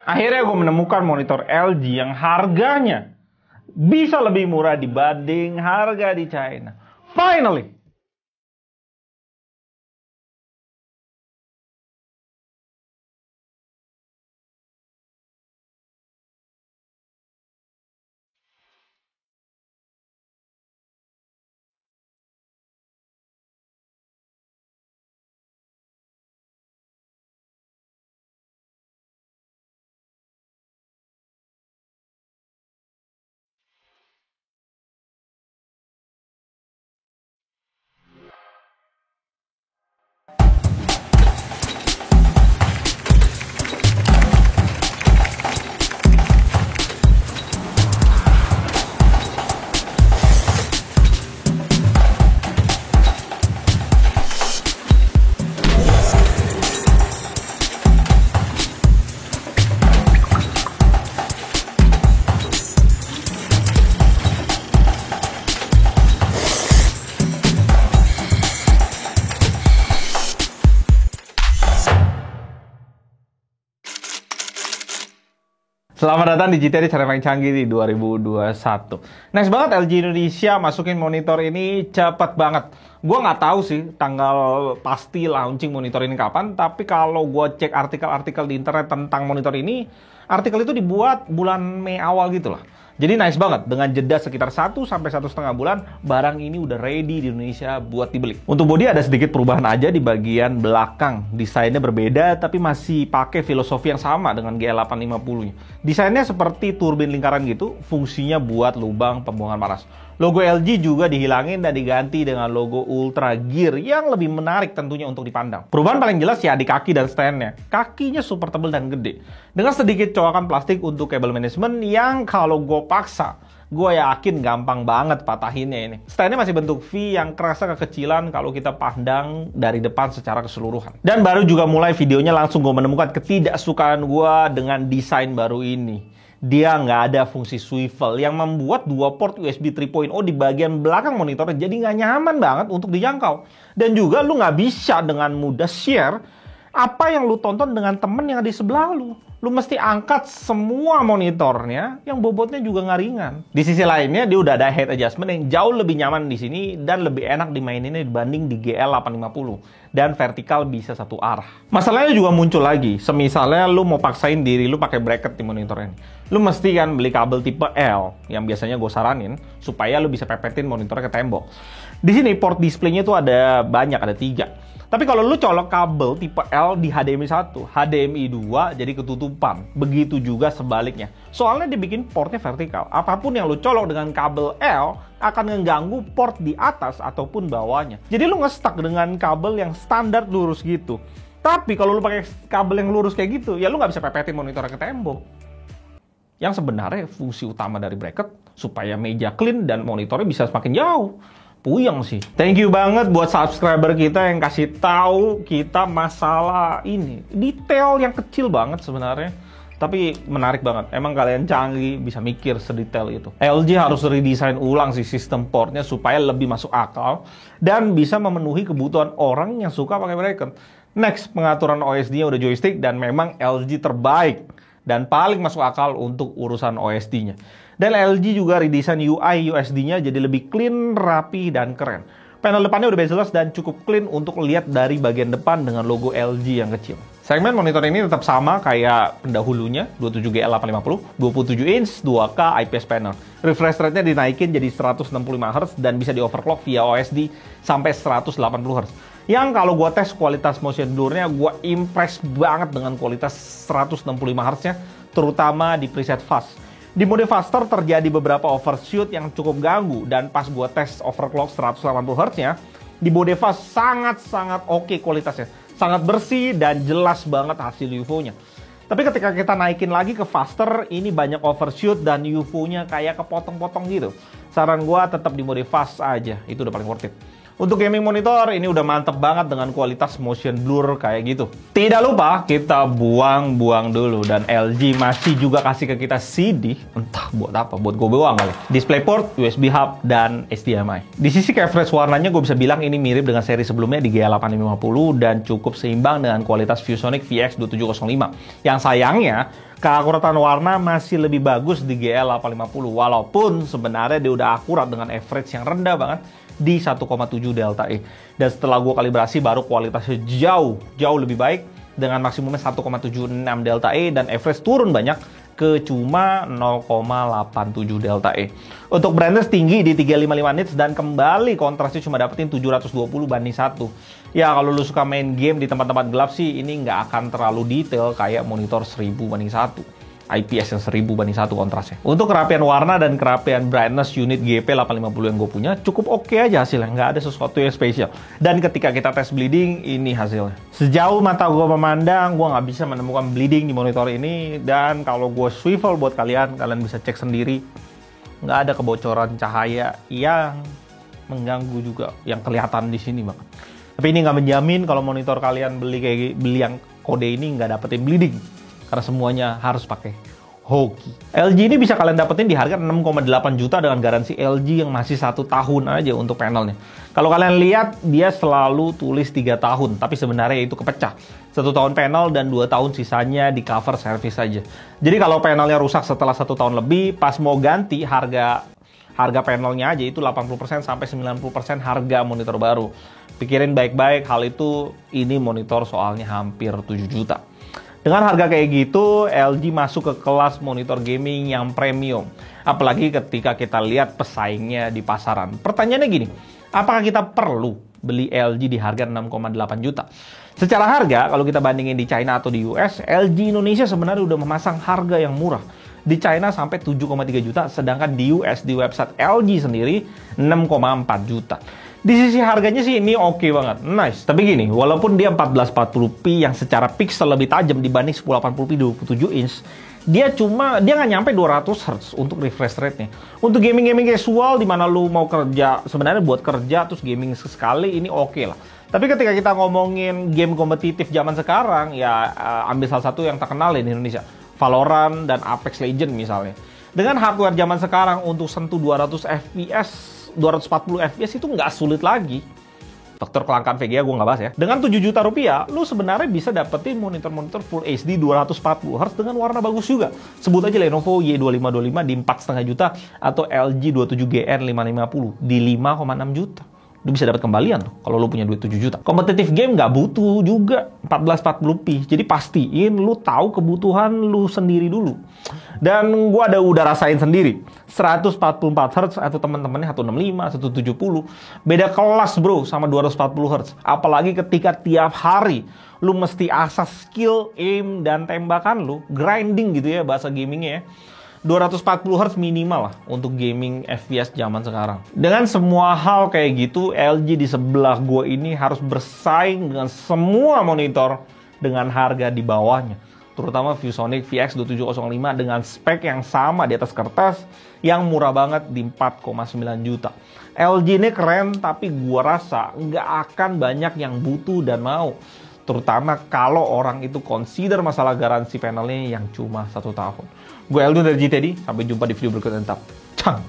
Akhirnya gue menemukan monitor LG yang harganya bisa lebih murah dibanding harga di China. Finally! Selamat datang di GTD cara paling canggih di 2021. Nice banget LG Indonesia masukin monitor ini cepet banget. Gue nggak tahu sih tanggal pasti launching monitor ini kapan, tapi kalau gue cek artikel-artikel di internet tentang monitor ini, artikel itu dibuat bulan Mei awal gitu lah. Jadi nice banget, dengan jeda sekitar 1 sampai 1,5 bulan, barang ini udah ready di Indonesia buat dibeli. Untuk bodi ada sedikit perubahan aja di bagian belakang. Desainnya berbeda, tapi masih pakai filosofi yang sama dengan GL850-nya. Desainnya seperti turbin lingkaran gitu, fungsinya buat lubang pembuangan panas. Logo LG juga dihilangin dan diganti dengan logo Ultra Gear yang lebih menarik tentunya untuk dipandang. Perubahan paling jelas ya di kaki dan stand-nya. Kakinya super tebal dan gede. Dengan sedikit colokan plastik untuk kabel manajemen yang kalau gue paksa, gue yakin gampang banget patahinnya ini. Stand-nya masih bentuk V yang kerasa kekecilan kalau kita pandang dari depan secara keseluruhan. Dan baru juga mulai videonya langsung gue menemukan ketidaksukaan gue dengan desain baru ini. Dia nggak ada fungsi swivel yang membuat dua port USB 3.0 di bagian belakang monitornya jadi nggak nyaman banget untuk dijangkau. Dan juga lu nggak bisa dengan mudah share apa yang lu tonton dengan temen yang ada di sebelah lu. Lu mesti angkat semua monitornya yang bobotnya juga nggak ringan. Di sisi lainnya dia udah ada head adjustment yang jauh lebih nyaman di sini dan lebih enak dimaininnya dibanding di GL850 dan vertikal bisa satu arah. Masalahnya juga muncul lagi, semisalnya lu mau paksain diri lu pakai bracket di monitor ini. Lu mesti kan beli kabel tipe L yang biasanya gue saranin supaya lu bisa pepetin monitornya ke tembok. Di sini port displaynya tuh ada banyak, ada 3. Tapi kalau lu colok kabel tipe L di HDMI 1, HDMI 2 jadi ketutupan. Begitu juga sebaliknya. Soalnya dibikin portnya vertikal. Apapun yang lu colok dengan kabel L akan mengganggu port di atas ataupun bawahnya. Jadi lu nge-stuck dengan kabel yang standar lurus gitu. Tapi kalau lu pakai kabel yang lurus kayak gitu, ya lu nggak bisa pepetin monitornya ke tembok. Yang sebenarnya fungsi utama dari bracket supaya meja clean dan monitornya bisa semakin jauh. Puyeng sih. Thank you banget buat subscriber kita yang kasih tahu kita masalah ini. Detail yang kecil banget sebenarnya, tapi menarik banget. Emang kalian canggih bisa mikir sedetail itu. LG harus redesign ulang sih sistem portnya supaya lebih masuk akal dan bisa memenuhi kebutuhan orang yang suka pakai bracket. Next, pengaturan OSD-nya udah joystick dan memang LG terbaik dan paling masuk akal untuk urusan OSD-nya. Dan LG juga redesign UI USD-nya jadi lebih clean, rapi, dan keren. Panel depannya udah bezel-less dan cukup clean untuk lihat dari bagian depan dengan logo LG yang kecil. Segmen monitor ini tetap sama kayak pendahulunya, 27GL850, 27 inch, 2K IPS panel. Refresh rate-nya dinaikin jadi 165Hz dan bisa di-overclock via OSD sampai 180Hz. Yang kalau gue tes kualitas motion blur-nya, gue impress banget dengan kualitas 165Hz-nya, terutama di preset fast. Di mode faster terjadi beberapa overshoot yang cukup ganggu dan pas gue tes overclock 180Hz-nya, di mode fast sangat-sangat oke kualitasnya. Sangat bersih dan jelas banget hasil UFO-nya. Tapi ketika kita naikin lagi ke faster, ini banyak overshoot dan UFO-nya kayak kepotong-potong gitu. Saran gue tetap di mode fast aja, itu udah paling worth it. Untuk gaming monitor ini udah mantep banget dengan kualitas motion blur kayak gitu. Tidak lupa kita buang-buang dulu, dan LG masih juga kasih ke kita CD, entah buat apa, buat gue buang kali. DisplayPort, USB hub, dan HDMI. Di sisi coverage warnanya gue bisa bilang ini mirip dengan seri sebelumnya di GA8550 dan cukup seimbang dengan kualitas ViewSonic VX2705. Yang sayangnya keakuratan warna masih lebih bagus di GL850, walaupun sebenarnya dia udah akurat dengan average yang rendah banget di 1,7 delta E. Dan setelah gue kalibrasi baru kualitasnya jauh lebih baik dengan maksimumnya 1,76 delta E dan average turun banyak ke cuma 0,87 delta E. Untuk brightness tinggi di 355 nits dan kembali kontrasnya cuma dapetin 720 banding 1. Ya kalau lu suka main game di tempat-tempat gelap sih ini nggak akan terlalu detail kayak monitor 1000 banding 1. IPS yang 1000 banding 1 kontrasnya. Untuk kerapian warna dan kerapian brightness unit GP850 yang gue punya cukup oke aja hasilnya, nggak ada sesuatu yang spesial. Dan ketika kita tes bleeding, ini hasilnya. Sejauh mata gue memandang, gue nggak bisa menemukan bleeding di monitor ini. Dan kalau gue swivel buat kalian bisa cek sendiri, nggak ada kebocoran cahaya yang mengganggu juga yang kelihatan di sini banget. Tapi ini nggak menjamin kalau monitor kalian beli yang kode ini nggak dapetin bleeding. Karena semuanya harus pakai hoki. LG ini bisa kalian dapetin di harga 6,8 juta dengan garansi LG yang masih 1 tahun aja untuk panelnya. Kalau kalian lihat, dia selalu tulis 3 tahun, tapi sebenarnya itu kepecah. 1 tahun panel dan 2 tahun sisanya di cover service saja. Jadi kalau panelnya rusak setelah 1 tahun lebih, pas mau ganti harga panelnya aja itu 80% sampai 90% harga monitor baru. Pikirin baik-baik hal itu, ini monitor soalnya hampir 7 juta. Dengan harga kayak gitu, LG masuk ke kelas monitor gaming yang premium. Apalagi ketika kita lihat pesaingnya di pasaran. Pertanyaannya gini, apakah kita perlu beli LG di harga 6,8 juta? Secara harga, kalau kita bandingin di China atau di US, LG Indonesia sebenarnya udah memasang harga yang murah. Di China sampai 7,3 juta, sedangkan di US di website LG sendiri 6,4 juta. Di sisi harganya sih ini oke banget, nice. Tapi gini, walaupun dia 1440p yang secara pixel lebih tajam dibanding 1080p 27 inch, dia nggak nyampe 200 Hz untuk refresh rate-nya. Untuk gaming casual di mana lu mau kerja, sebenarnya buat kerja terus gaming sekali ini oke lah. Tapi ketika kita ngomongin game kompetitif zaman sekarang, ya ambil salah satu yang terkenal di Indonesia, Valorant dan Apex Legends misalnya. Dengan hardware zaman sekarang untuk sentuh 200 FPS, 240 FPS itu nggak sulit lagi. Faktor kelangkaan VGA gue nggak bahas ya. Dengan 7 juta rupiah, lu sebenarnya bisa dapetin monitor Full HD 240 Hz dengan warna bagus juga. Sebut aja Lenovo Y2525 di 4,5 juta atau LG 27GN 550 di 5,6 juta. Lu bisa dapat kembalian tuh kalau lu punya duit 7 juta. Kompetitif game nggak butuh juga 1440p. Jadi pastiin lu tahu kebutuhan lu sendiri dulu. Dan gua udah rasain sendiri. 144 Hz atau teman-temannya 165, 170. Beda kelas bro sama 240 Hz. Apalagi ketika tiap hari lu mesti asah skill, aim, dan tembakan lu. Grinding gitu ya bahasa gamingnya ya. 240 Hz minimal lah untuk gaming FPS zaman sekarang. Dengan semua hal kayak gitu, LG di sebelah gue ini harus bersaing dengan semua monitor dengan harga di bawahnya. Terutama ViewSonic VX2705 dengan spek yang sama di atas kertas yang murah banget di 4,9 juta. LG ini keren, tapi gue rasa nggak akan banyak yang butuh dan mau. Terutama kalau orang itu consider masalah garansi panelnya yang cuma 1 tahun. Gue Eldon dari GTD, sampai jumpa di video berikutnya. Tetap Cang!